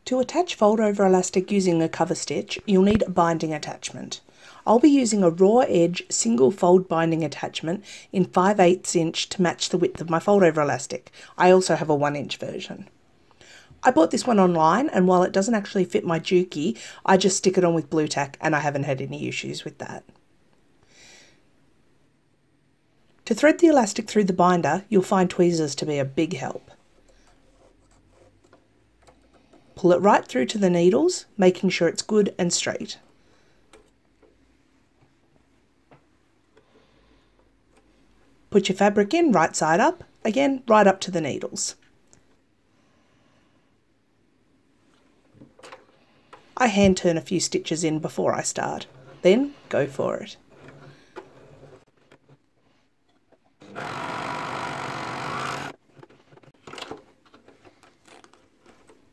To attach fold over elastic using a cover stitch, you'll need a binding attachment. I'll be using a raw edge single fold binding attachment in 5/8 inch to match the width of my fold over elastic. I also have a 1 inch version. I bought this one online, and while it doesn't actually fit my dookie, I just stick it on with blue tack and I haven't had any issues with that. To thread the elastic through the binder, you'll find tweezers to be a big help. Pull it right through to the needles, making sure it's good and straight. Put your fabric in right side up, again right up to the needles. I hand turn a few stitches in before I start, then go for it.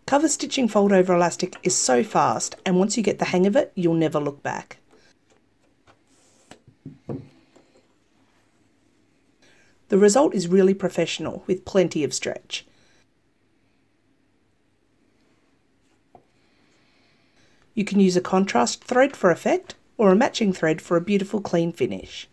Cover stitching fold over elastic is so fast, and once you get the hang of it, you'll never look back. The result is really professional with plenty of stretch. You can use a contrast thread for effect or a matching thread for a beautiful clean finish.